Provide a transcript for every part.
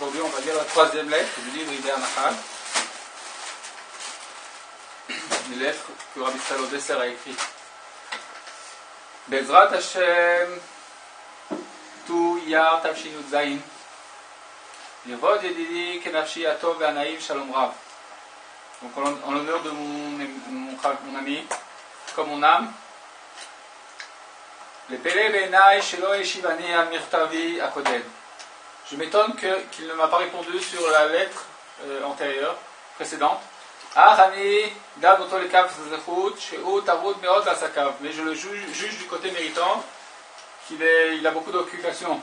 Aujourd'hui, on va lire la troisième lettre du livre Idéa Nahal. Une lettre que Rabbi Israël Odesser a écrite. Bezrat Hashem, Tu Yar Tavshin Yudzayin, Yevod Yedidi Kenafshi Atov Ve'anaim Shalom Rav. Donc en l'honneur de mon ami, comme mon âme, le Pele Be'enai Shelo Yeshivani Al Mirtavi Akodem. Je m'étonne qu'il ne m'a pas répondu sur la lettre antérieure, précédente. Mais je le juge du côté méritant, qu'il a beaucoup d'occupations.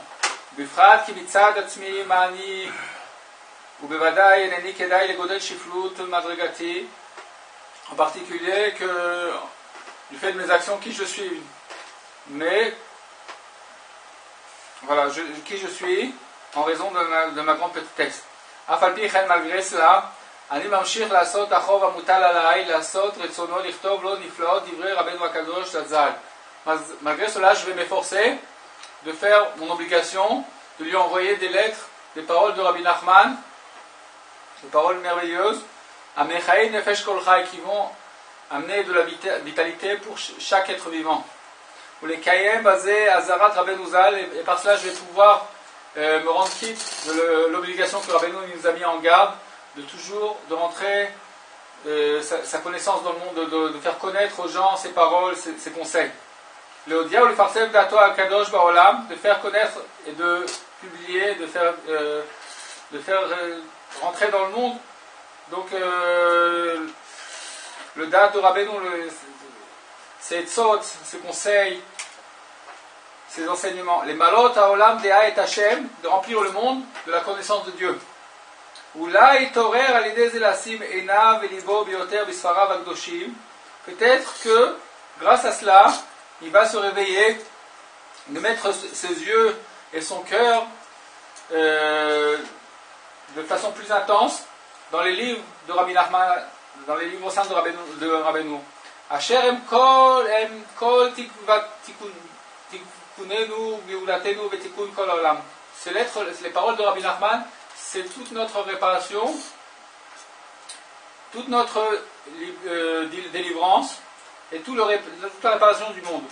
En particulier que du fait de mes actions, qui je suis. Mais, voilà, qui je suis, en raison de ma grande petitesse. Malgré cela, malgré cela, je vais m'efforcer de faire mon obligation, de lui envoyer des lettres, des paroles de Rabbi Nachman, des paroles merveilleuses, qui vont amener de la vitalité pour chaque être vivant. Et par cela, je vais pouvoir me rendre quitte de l'obligation que Rabbeinu nous a mis en garde, de toujours de rentrer sa connaissance dans le monde, de faire connaître aux gens ses paroles, ses conseils. De faire connaître et de publier, de faire rentrer dans le monde. Donc le date de Rabbeinu, ses tzot, ses conseils, ses enseignements. Les malot haolam dea et Hashem, de remplir le monde de la connaissance de Dieu. Peut-être que, grâce à cela, il va se réveiller, de mettre ses yeux et son cœur de façon plus intense dans les livres de Rabbi Nachman, dans les livres saints de Rabbeinu. Ces lettres, les paroles de Rabbi Nachman, c'est toute notre réparation, toute notre délivrance et toute la réparation du monde.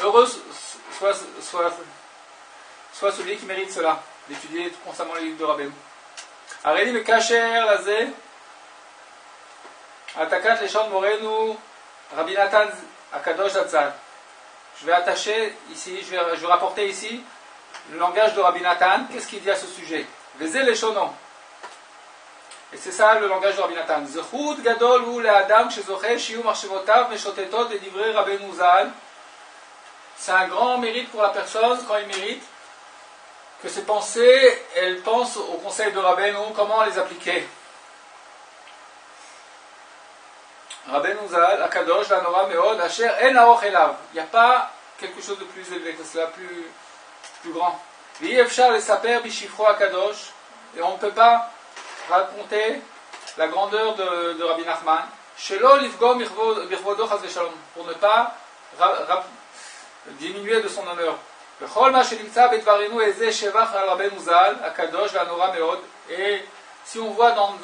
Heureux soit celui qui mérite cela, d'étudier constamment les livres de Rabbeinu. Areli me kacher lazé, atakat leshon morenu, Rabbi Nathan Akadosh Zatzal. Je vais attacher ici, je vais rapporter ici le langage de Rabbi Nathan. Qu'est-ce qu'il dit à ce sujet? Vezé leshono. Et c'est ça le langage de Rabbi Nathan. Zechut gadol hu le'adam shezoche shiyu machshevotav meshotetot vedivrei Rabbeinu Zal. C'est un grand mérite pour la personne quand il mérite que ses pensées, elles pensent au conseil de Rabbeinu, comment les appliquer. Rabbeinu Zal, Akadosh, Lanora, Meod, Asher, En Aoch Elav. Il n'y a pas quelque chose de plus élevé que cela, plus grand. V'yefshar le saper bishifro Akadosh. Et on ne peut pas raconter la grandeur de Rabbi Nachman. Shelo livgom birvodo chas v'shalom. Pour ne pas diminuer de son honneur. V'chol ma shenimtza bedvarenu eze shevach al Rabbeinu Zal, Akadosh, Lanora, Meod. Et si on voit dans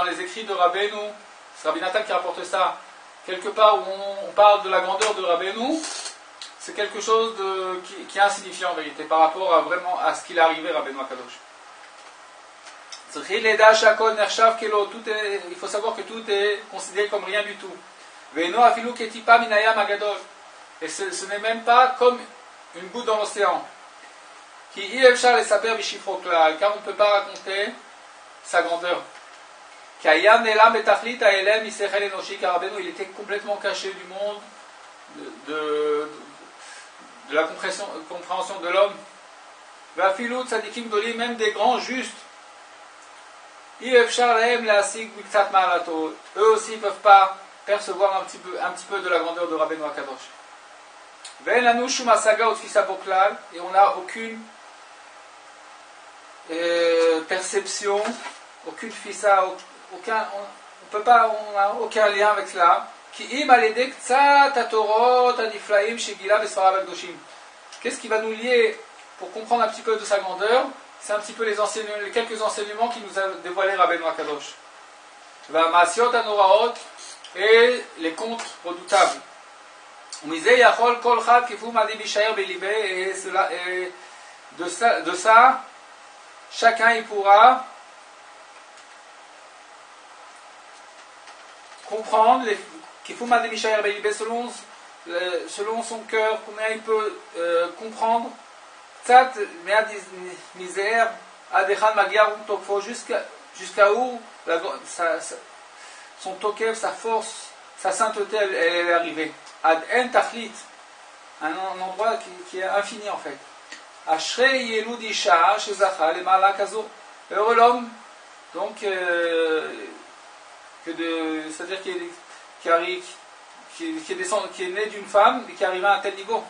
les écrits de Rabbeinu, c'est Rabbi Nathan qui rapporte ça, quelque part où on parle de la grandeur de Rabbeinu, c'est quelque chose qui est insignifiant en vérité par rapport à ce qu'il est arrivé Rabbeinu Akadosh. Il faut savoir que tout est considéré comme rien du tout. Et ce n'est même pas comme une goutte dans l'océan. Car on ne peut pas raconter sa grandeur. Car Rabbeinu, il était complètement caché du monde, de la compréhension de l'homme. Même des grands justes, eux aussi ne peuvent pas percevoir un petit peu de la grandeur de Rabbeinu Akadosh. Et on n'a aucune perception, aucune fissa, on n'a aucun lien avec cela. Qu'est-ce qui va nous lier pour comprendre un petit peu de sa grandeur? c'est un petit peu les quelques enseignements qui nous a dévoilé Rabbeinu Akadosh. Ma'asiot Anoraot et les contes redoutables. Et de ça, chacun il pourra comprendre selon son cœur, combien il peut comprendre jusqu'à où son tokev, sa force, sa sainteté, elle est arrivée. Ad en tachlit, un endroit qui est infini en fait. Ashrei yelud isha shezacha lemala kazo. Heureux l'homme, donc, c'est-à-dire qui est né d'une femme et qui est arrivé à un tel niveau.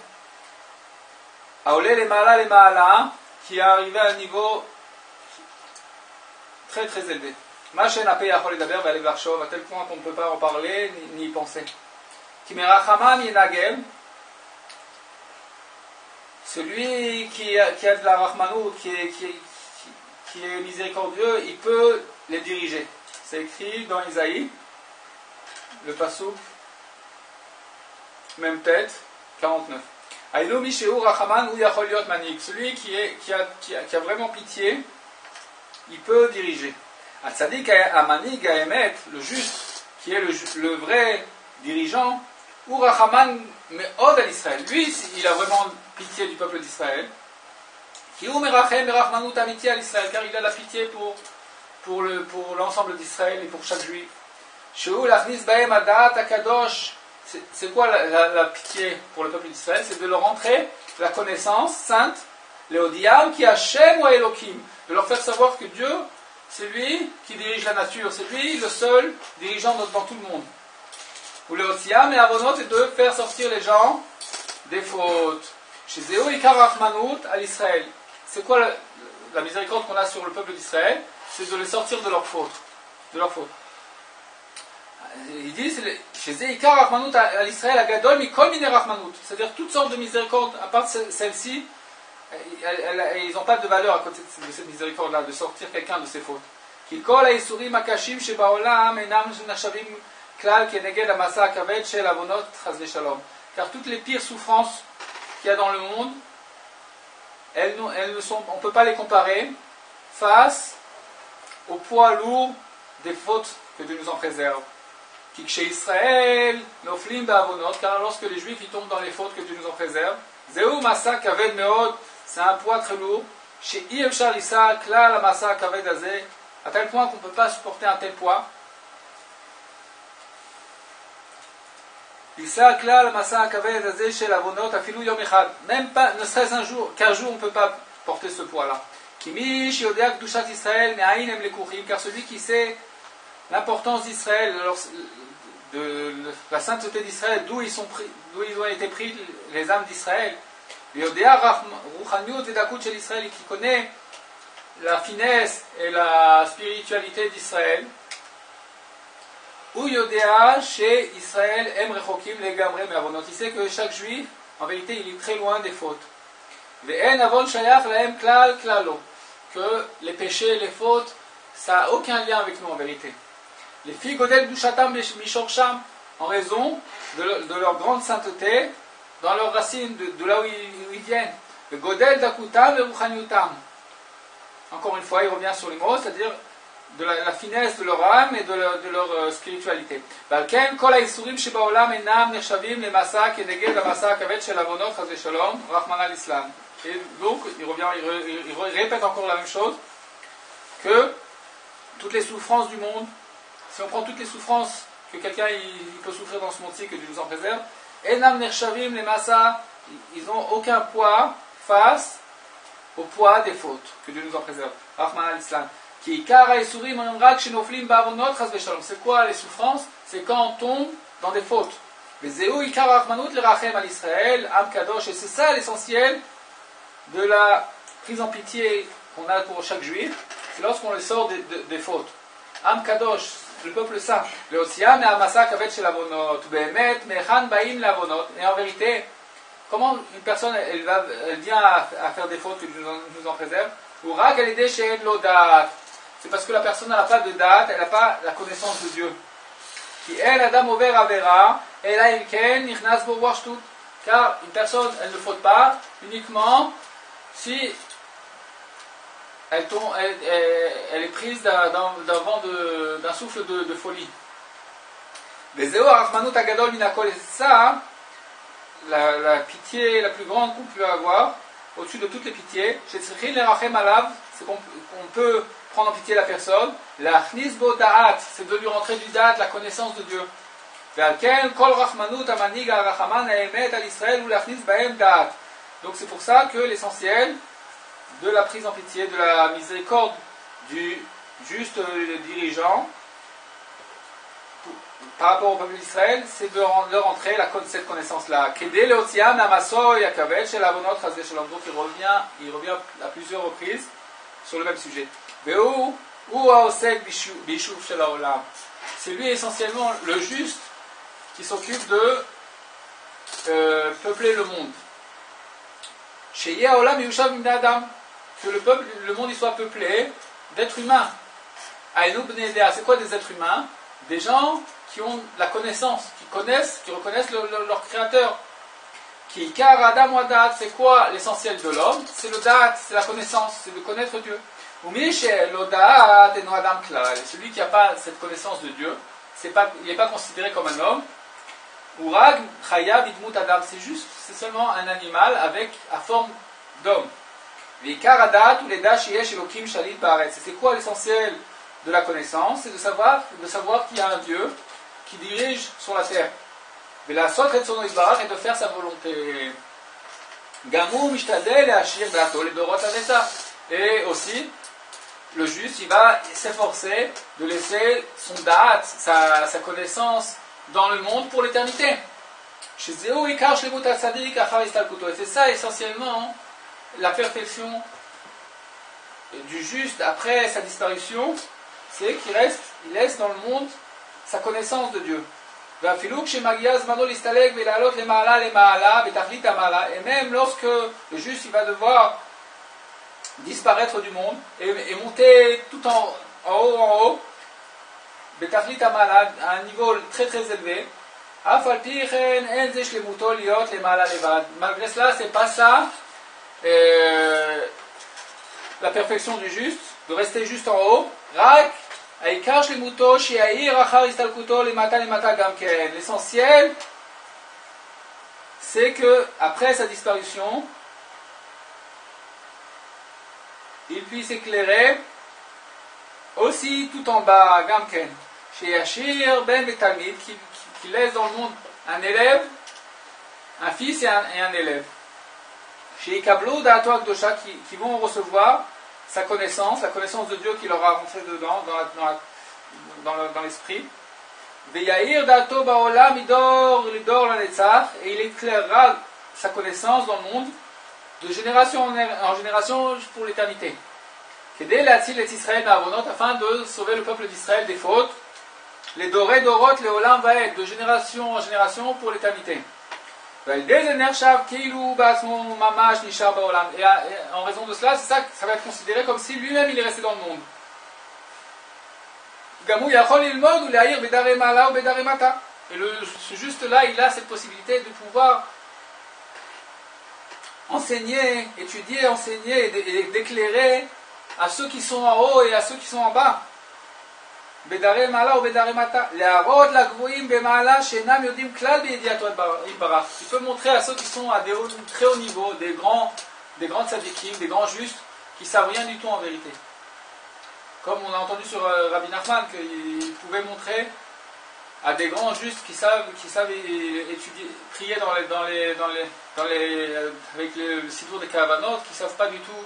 Aolé lemala, qui est arrivé à un niveau très très élevé. À tel point qu'on ne peut pas en parler ni y penser. Celui qui a de la Rahmanou, qui est miséricordieux, il peut les diriger. C'est écrit dans Isaïe, le passouk, même tête, 49. Celui qui a vraiment pitié, il peut diriger. Le juste, qui est le vrai dirigeant, lui, il a vraiment pitié du peuple d'Israël. Car il a la pitié pour l'ensemble d'Israël et pour chaque juif. C'est quoi la pitié pour le peuple d'Israël? C'est de leur rentrer la connaissance sainte, Léodiam, qui Hachem ou Elohim, de leur faire savoir que Dieu, c'est lui qui dirige la nature, c'est lui le seul dirigeant dans tout le monde. Ou Léotiam et Avonot, et de faire sortir les gens des fautes. Chez Zéo et Karachmanout à l'Israël. C'est quoi la miséricorde qu'on a sur le peuple d'Israël? C'est de les sortir de leurs fautes. Il dit, chez Zéo et Karachmanout à l'Israël, à Gadol, mais comme Rachmanout. C'est-à-dire toutes sortes de miséricordes, à part celle-ci, ils n'ont pas de valeur à côté de cette miséricorde-là, de sortir quelqu'un de ses fautes. Car toutes les pires souffrances qu'il y a dans le monde, on ne peut pas les comparer face au poids lourd des fautes que Dieu nous en préserve. Car lorsque les Juifs ils tombent dans les fautes que Dieu nous en préserve, c'est un poids très lourd. À tel point qu'on ne peut pas supporter un tel poids. Même pas, ne serait-ce qu'un jour, on ne peut pas porter ce poids-là. Car celui qui sait l'importance d'Israël, de la sainteté d'Israël, d'où ils ont été pris les âmes d'Israël, et qui connaît la finesse et la spiritualité d'Israël, il sait que chaque juif, en vérité, il est très loin des fautes. Que les péchés, les fautes, ça n'a aucun lien avec nous en vérité. Les filles Godel Dushatam Mishorsham, en raison de leur grande sainteté, dans leurs racines, de là où ils viennent. Le Godel Dakutam et Ruchaniutam. Encore une fois, il revient sur les mots, c'est-à-dire de la finesse de leur âme et de leur spiritualité. Et donc, il répète encore la même chose, que toutes les souffrances du monde, si on prend toutes les souffrances que quelqu'un il peut souffrir dans ce monde-ci, que Dieu nous en préserve, Enam Nershavim, les Massa, ils n'ont aucun poids face au poids des fautes, que Dieu nous en préserve. Rahman al-Islam. C'est quoi les souffrances? C'est quand on tombe dans des fautes. Et c'est ça l'essentiel de la prise en pitié qu'on a pour chaque juif. C'est lorsqu'on les sort des fautes. Am Kadosh, le peuple saint. Et en vérité, comment une personne elle vient à faire des fautes que Dieu nous en préserve? Ou rag al yedei she'en lo da'at. C'est parce que la personne n'a pas de date, elle n'a pas la connaissance de Dieu. Qui est Adam over avera, et là il ken nichnas bo warshtut. Car une personne, elle ne faute pas uniquement si elle est prise d'un vent, d'un souffle de folie. Vezeo arachmanut agadol minakol, et ça, la pitié la plus grande qu'on peut avoir, au-dessus de toutes les pitiés, c'est qu'on peut prendre en pitié la personne, la bo da'at, c'est de lui rentrer du da'at, la connaissance de Dieu. Donc c'est pour ça que l'essentiel de la prise en pitié, de la miséricorde du juste dirigeant par rapport au peuple d'Israël, c'est de leur rentrer cette connaissance-là. Donc il revient à plusieurs reprises sur le même sujet. C'est lui essentiellement le juste qui s'occupe de peupler le monde. Que le monde il soit peuplé d'êtres humains. C'est quoi des êtres humains? Des gens qui ont la connaissance, qui reconnaissent leur créateur. C'est quoi l'essentiel de l'homme? C'est le da'at, c'est la connaissance, c'est de connaître Dieu. Et celui qui n'a pas cette connaissance de Dieu, il n'est pas considéré comme un homme. Urag Chayav Idmut Adam, c'est seulement un animal à forme d'homme. C'est quoi l'essentiel de la connaissance? C'est de savoir qu'il y a un Dieu qui dirige sur la terre. Et de faire sa volonté. Et aussi, le juste, il va s'efforcer de laisser son da'at, sa connaissance dans le monde pour l'éternité. Et c'est ça essentiellement la perfection du juste après sa disparition, c'est qu'il laisse dans le monde sa connaissance de Dieu. Et même lorsque le juste il va devoir disparaître du monde et monter tout en haut, à un niveau très très élevé, malgré cela, c'est pas ça la perfection du juste, de rester juste en haut. L'essentiel, c'est que après sa disparition, il puisse éclairer aussi tout en bas, Gamken, chez Yashir Ben Betalmid, qui laisse dans le monde un élève, un fils et un élève. Chez Ikablou Da'ato Akdosha, qui vont recevoir sa connaissance, la connaissance de Dieu qui leur a rentré dedans, dans l'esprit. Veyair Da'ato Ba'olam Lidor Lanetzach, et il éclairera sa connaissance dans le monde de génération en génération pour l'éternité. Afin de sauver le peuple d'Israël des fautes, les doré dorot, les olam vaed, de génération en génération pour l'éternité. Et en raison de cela, ça va être considéré comme si lui-même il est resté dans le monde. Et ce juste-là, il a cette possibilité de pouvoir enseigner, étudier, enseigner et d'éclairer à ceux qui sont en haut et à ceux qui sont en bas. Il peut montrer à ceux qui sont à très haut niveau, des grands tzadikim, des grands justes, qui ne savent rien du tout en vérité. Comme on a entendu sur Rabbi Nachman, qu'il pouvait montrer à des grands justes qui savent étudier, prier avec le sidour des kavanot, qui ne savent pas du tout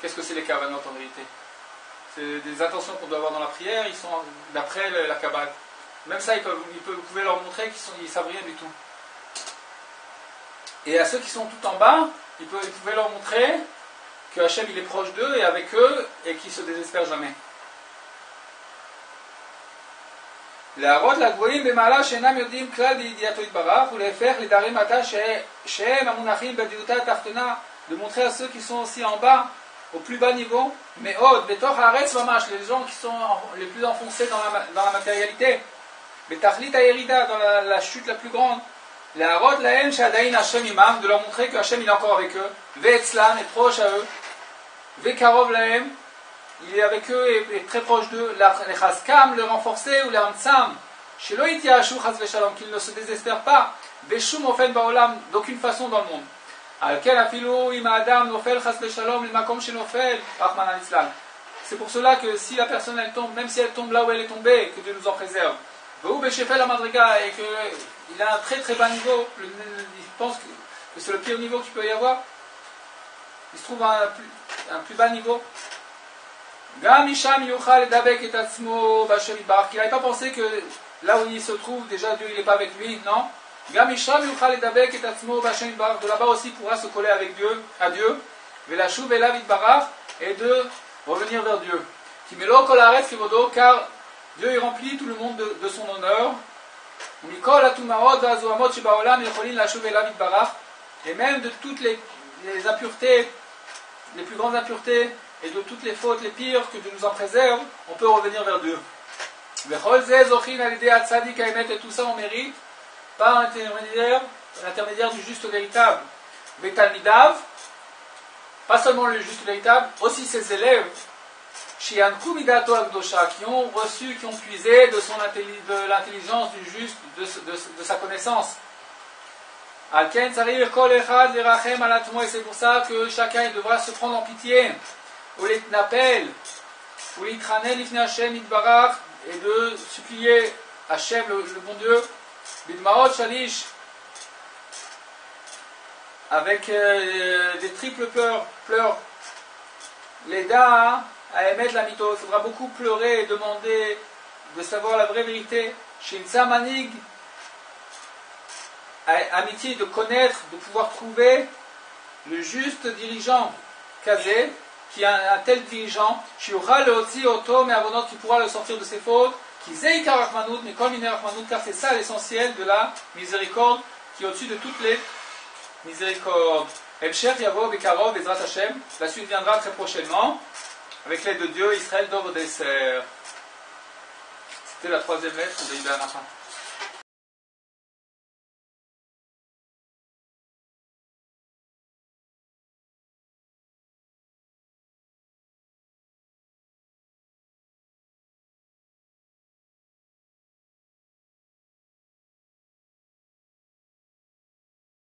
qu'est-ce que c'est les kavanot en vérité. C'est des intentions qu'on doit avoir dans la prière, ils sont d'après la Kabbale. Même ça, vous pouvez leur montrer qu'ils ne savent rien du tout. Et à ceux qui sont tout en bas, ils pouvaient leur montrer que Hachem il est proche d'eux et avec eux et qu'ils ne se désespèrent jamais. להראות לגבוהים במעלה שאינם יודעים כלל בידיעתו יתברך ולהפך לדרים עתה שהם המונחים בדיוטה התחתונה, de montrer à ceux qui sont aussi en bas au plus bas niveau, mais Od, Betor Haaretz Mamash, les gens qui sont les plus enfoncés dans la matérialité, Betachlit Ayerida, dans la chute la plus grande, la Harot Lahem Shadain Hashem Imam, de leur montrer que Hashem il est encore avec eux, Ve'etzlam est proche à eux, Ve'karov Lahem, il est avec eux et très proche d'eux, les Chaskam, le renforcer, ou les Hamtsam, Shelo Yitiashu Chas Veshalom, qu'ils ne se désespèrent pas, Beshum Ofen Baolam, d'aucune façon dans le monde. C'est pour cela que si la personne elle tombe, même si elle tombe là où elle est tombée, que Dieu nous en préserve. Et qu'il a un très très bas niveau, il pense que c'est le pire niveau qu'il peut y avoir. Il se trouve à un plus bas niveau. Qu'il n'avait pas pensé que là où il se trouve, déjà Dieu il n'est pas avec lui, non. De là-bas aussi il pourra se coller avec Dieu, à Dieu, et de revenir vers Dieu. Car Dieu il remplit tout le monde de son honneur. Et même de toutes les impuretés, les plus grandes impuretés, et de toutes les fautes les pires, que Dieu nous en préserve, on peut revenir vers Dieu. Et tout ça on mérite par l'intermédiaire du juste véritable. Betalmidav, pas seulement le juste véritable, aussi ses élèves, qui ont reçu, qui ont puisé de l'intelligence du juste, de sa connaissance. Et c'est pour ça que chacun devra se prendre en pitié, et de supplier Hachem, le bon Dieu, Bidmaot Shalish, avec des triples pleurs, les dents à émettre la mytho. Il faudra beaucoup pleurer et demander de savoir la vraie vérité. Shinsa Manig, amitié, de connaître, de pouvoir trouver le juste dirigeant, Kazé, qui est un tel dirigeant, Shiucha Leotzi Oto Me'avonot, qui pourra le sortir de ses fautes. Mais comme il est Rachmanout, car c'est ça l'essentiel de la miséricorde qui est au-dessus de toutes les miséricordes. La suite viendra très prochainement avec l'aide de Dieu. Israël Dov Desser. C'était la troisième lettre de Ibn Anacha.